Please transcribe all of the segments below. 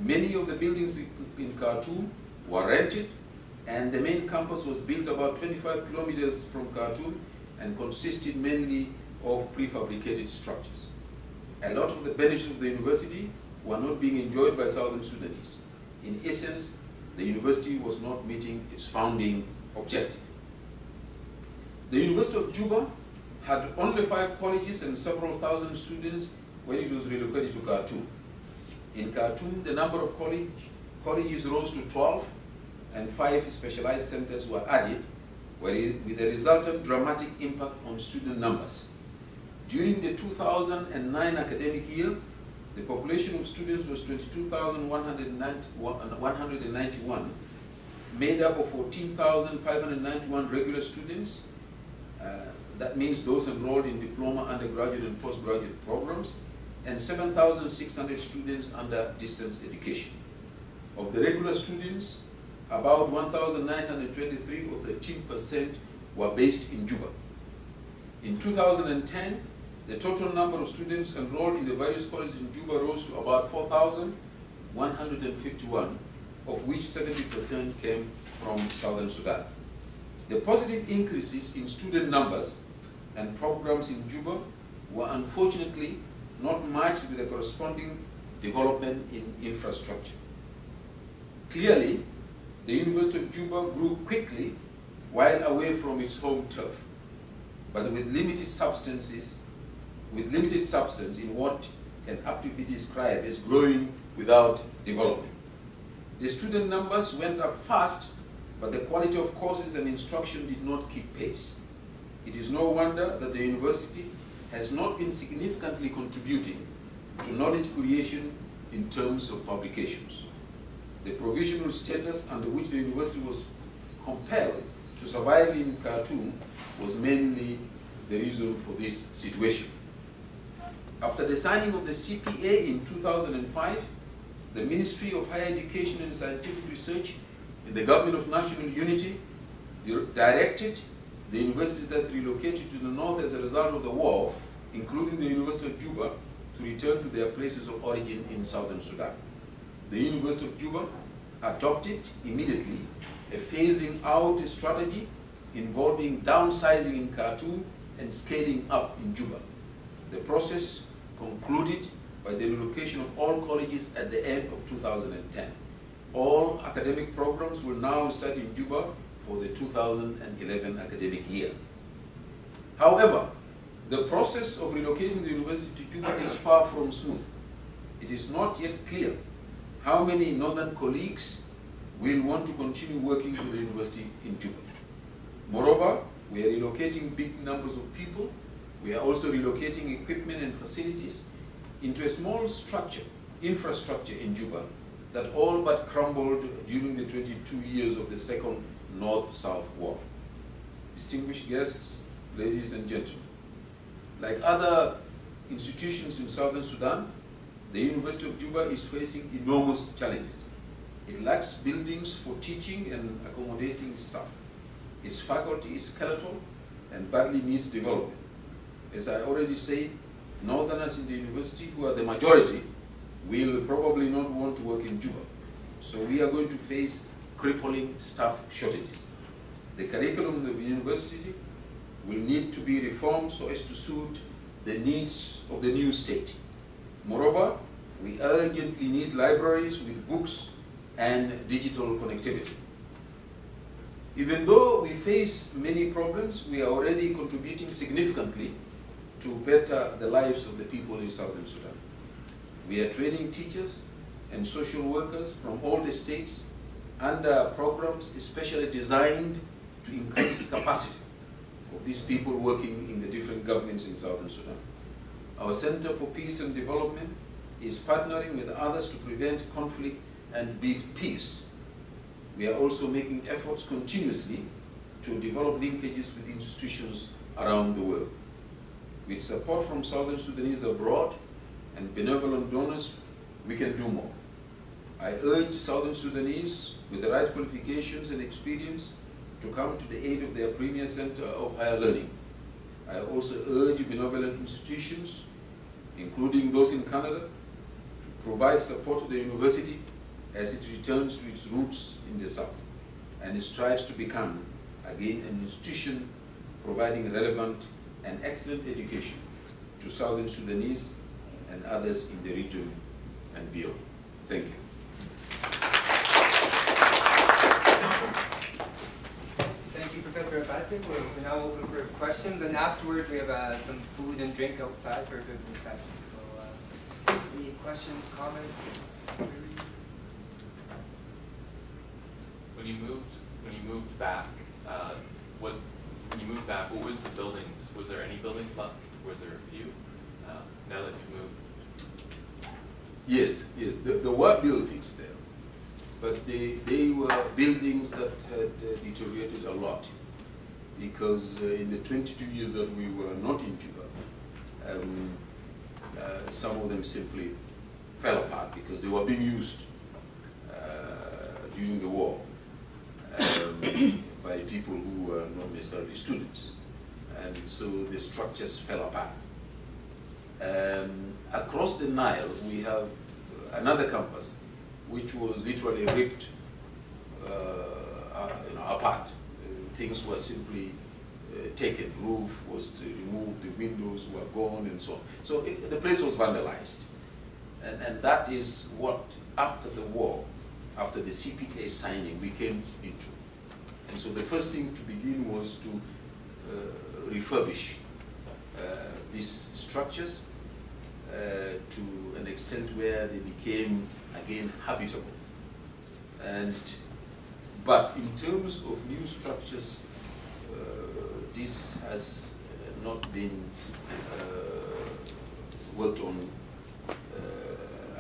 Many of the buildings in Khartoum were rented, and the main campus was built about 25 kilometers from Khartoum and consisted mainly of prefabricated structures. A lot of the benefits of the university were not being enjoyed by Southern Sudanese. In essence, the university was not meeting its founding objective. The University of Juba had only 5 colleges and several thousand students when it was relocated to Khartoum. In Khartoum, the number of colleges rose to 12, and 5 specialized centers were added, with a resultant dramatic impact on student numbers. During the 2009 academic year, the population of students was 22,191, made up of 14,591 regular students. That means those enrolled in diploma, undergraduate, and postgraduate programs, and 7,600 students under distance education. Of the regular students, about 1,923, or 13%, were based in Juba. In 2010, the total number of students enrolled in the various colleges in Juba rose to about 4,151, of which 70% came from Southern Sudan. The positive increases in student numbers and programs in Juba were unfortunately not matched with the corresponding development in infrastructure. Clearly, the University of Juba grew quickly while away from its home turf, but with limited substance in what can aptly be described as growing without development. The student numbers went up fast, but the quality of courses and instruction did not keep pace. It is no wonder that the university has not been significantly contributing to knowledge creation in terms of publications. The provisional status under which the university was compelled to survive in Khartoum was mainly the reason for this situation. After the signing of the CPA in 2005, the Ministry of Higher Education and Scientific Research in the Government of National Unity directed the universities that relocated to the north as a result of the war, including the University of Juba, to return to their places of origin in Southern Sudan. The University of Juba adopted immediately a phasing out strategy involving downsizing in Khartoum and scaling up in Juba. The process concluded by the relocation of all colleges at the end of 2010. All academic programs will now start in Juba for the 2011 academic year. However, the process of relocating the university to Juba is far from smooth. It is not yet clear how many northern colleagues will want to continue working for the university in Juba. Moreover, we are relocating big numbers of people. We are also relocating equipment and facilities into a small infrastructure in Juba that all but crumbled during the 22 years of the Second North-South War. Distinguished guests, ladies and gentlemen, like other institutions in Southern Sudan, the University of Juba is facing enormous challenges. It lacks buildings for teaching and accommodating staff. Its faculty is skeletal and badly needs development. As I already said, Northerners in the university, who are the majority, will probably not want to work in Juba. So we are going to face crippling staff shortages. The curriculum of the university will need to be reformed so as to suit the needs of the new state. Moreover, we urgently need libraries with books and digital connectivity. Even though we face many problems, we are already contributing significantly to better the lives of the people in Southern Sudan. We are training teachers and social workers from all the states under programs especially designed to increase capacity of these people working in the different governments in Southern Sudan. Our Center for Peace and Development is partnering with others to prevent conflict and build peace. We are also making efforts continuously to develop linkages with institutions around the world. With support from Southern Sudanese abroad and benevolent donors, we can do more. I urge Southern Sudanese with the right qualifications and experience to come to the aid of their premier center of higher learning. I also urge benevolent institutions, including those in Canada, to provide support to the university as it returns to its roots in the south and it strives to become, again, an institution providing relevant and excellent education to Southern Sudanese and others in the region and beyond. Thank you. Thank you, Professor Abate. We're now open for questions, and afterwards we have some food and drink outside for a business session. So, any questions, comments, queries? When you moved back, what was the buildings? Was there any buildings left? Was there a few? Now that you've moved? Yes, yes, there were buildings there, but they were buildings that had deteriorated a lot, because in the 22 years that we were not in Juba, some of them simply fell apart because they were being used during the war by people who were not necessarily students, and so the structures fell apart. Across the Nile, we have another campus which was literally ripped apart. Things were simply taken. Roof was removed, the windows were gone, and so on. So the place was vandalized. And that is what, after the war, after the CPA signing, we came into. And so the first thing to begin was to refurbish these structures to an extent where they became, again, habitable. But in terms of new structures, this has not been worked on,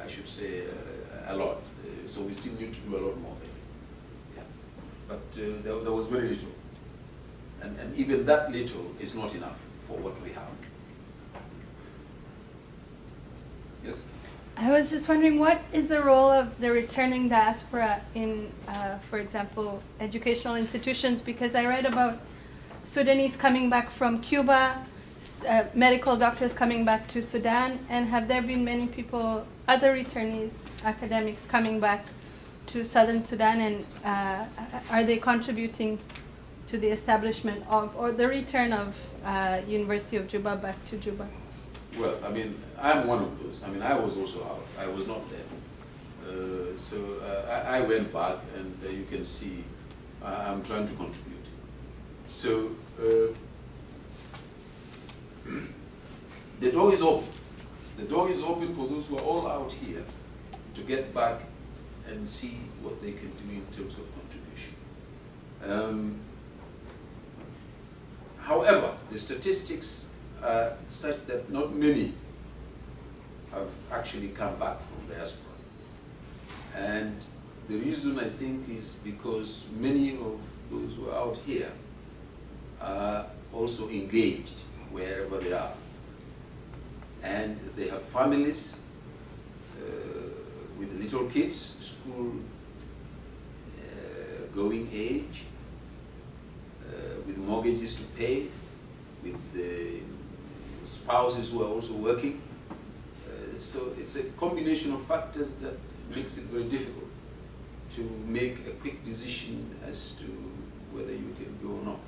I should say, a lot. So we still need to do a lot more there. Yeah. But there was very little. And even that little is not enough for what we have. Yes? I was just wondering, what is the role of the returning diaspora in, for example, educational institutions? Because I read about Sudanese coming back from Cuba, medical doctors coming back to Sudan, and have there been many people, other returnees, academics coming back to Southern Sudan, and are they contributing to the establishment of, or the return of University of Juba back to Juba? Well, I mean, I'm one of those. I mean, I was also out. I was not there. So I went back, and you can see I'm trying to contribute. So the door is open. The door is open for those who are all out here to get back and see what they can do in terms of contribution. However, the statistics are such that not many have actually come back from diaspora. And the reason, I think, is because many of those who are out here are also engaged wherever they are. And they have families with little kids, school going age, with mortgages to pay, with the spouses who are also working. So it's a combination of factors that makes it very difficult to make a quick decision as to whether you can go or not.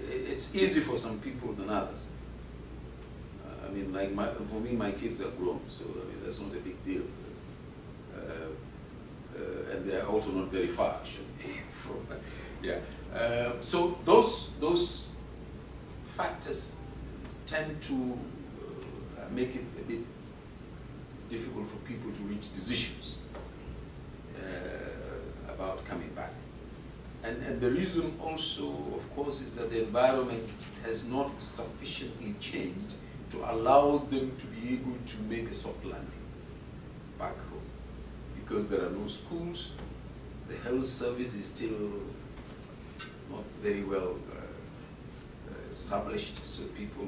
It's easy for some people than others. I mean, like for me, my kids are grown, so I mean, that's not a big deal. And they are also not very far, actually. From, yeah. So those factors tend to make it a bit difficult for people to reach decisions about coming back. And the reason also, of course, is that the environment has not sufficiently changed to allow them to be able to make a soft landing back home. Because there are no schools, the health service is still not very well established, so people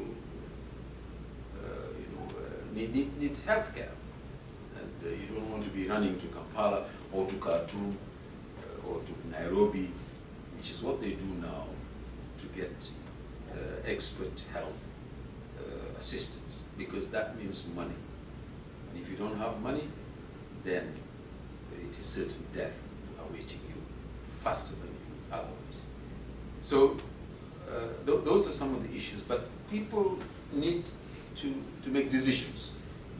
need health care. And you don't want to be running to Kampala or to Khartoum or to Nairobi, which is what they do now, to get expert health assistance, because that means money. And if you don't have money, then it is certain death awaiting you faster than you otherwise. So those are some of the issues. But people need to make decisions.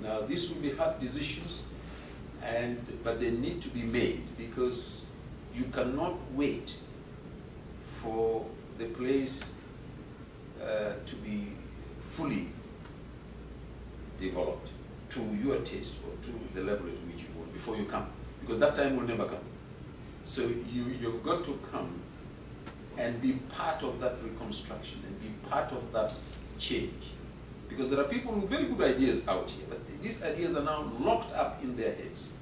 Now, this will be hard decisions, but they need to be made, because you cannot wait for the place to be fully developed to your taste or to the level at which you want before you come, because that time will never come. So you've got to come and be part of that reconstruction and be part of that change. Because there are people with very good ideas out here, but these ideas are now locked up in their heads.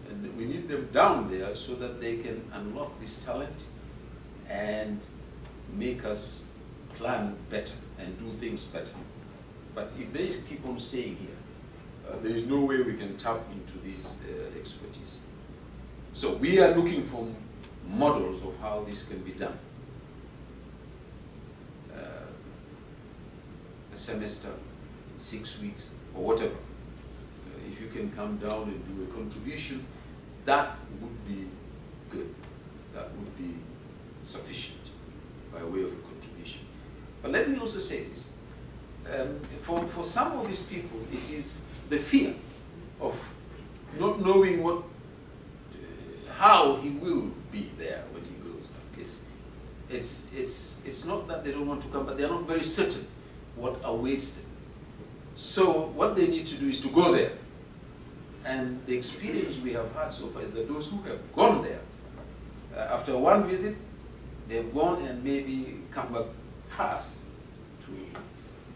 And we need them down there so that they can unlock this talent and make us plan better and do things better. But if they keep on staying here, there is no way we can tap into this expertise. So we are looking for models of how this can be done. A semester, 6 weeks, or whatever. If you can come down and do a contribution, that would be good. That would be sufficient by way of a contribution. But let me also say this. For some of these people, it is the fear of not knowing how he will be there when he goes back. It's not that they don't want to come, but they're not very certain what awaits them. So what they need to do is to go there. And the experience we have had so far is that those who have gone there, after one visit, they've gone and maybe come back fast to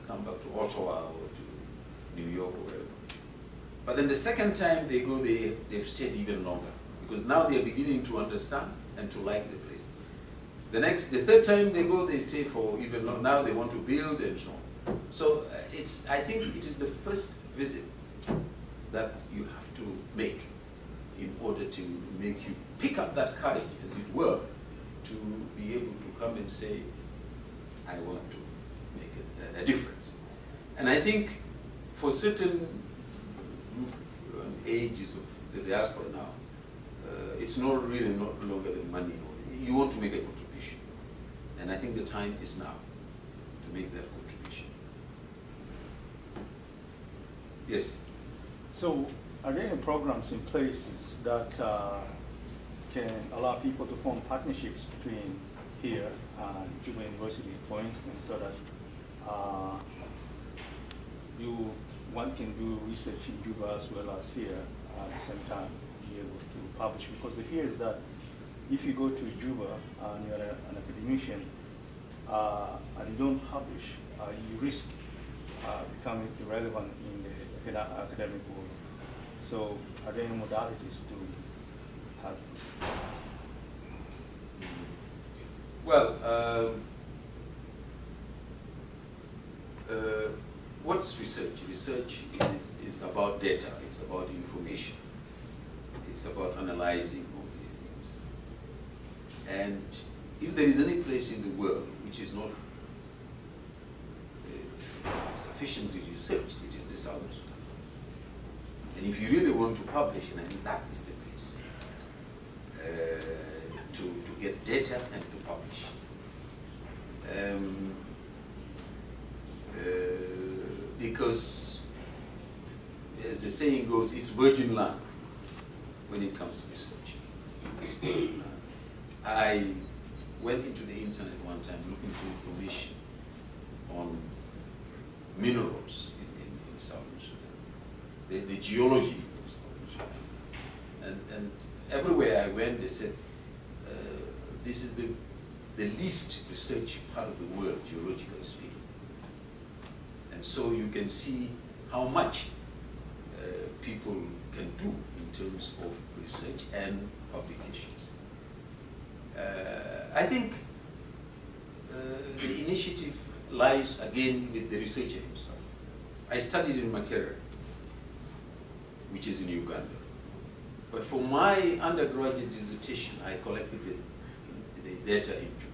come back to Ottawa or to New York or wherever. But then the second time they go, they've stayed even longer, because now they're beginning to understand and to like the place. The third time they go, they stay for even longer. Now they want to build and so on. So I think it is the first visit that you have to make in order to make you pick up that courage, as it were, to be able to come and say, I want to make a difference. And I think for certain ages of the diaspora now, it's not longer the money. You want to make a contribution. And I think the time is now to make that contribution. Yes? So are there any programs in places that can allow people to form partnerships between here and Juba University, for instance, so that one can do research in Juba as well as here at the same time, be able to publish? Because the fear is that if you go to Juba and you're an academician and you don't publish, you risk becoming irrelevant in the academic world. So are there any modalities to have? Well, what's research? Research is about data, it's about information, it's about analyzing all these things. And if there is any place in the world which is not sufficiently researched, it is the Southern Sudan. And if you really want to publish, and I think that is the place, to get data and to publish. Because, as the saying goes, it's virgin land when it comes to research. It's virgin land. I went into the internet one time looking for information on minerals in Southern Sudan, the geology of Southern Sudan. And everywhere I went, they said, this is the least researched part of the world, geologically speaking. And so you can see how much people can do in terms of research and publications. I think the initiative lies again with the researcher himself. I studied in Makerere, which is in Uganda. But for my undergraduate dissertation, I collected the data in Juba.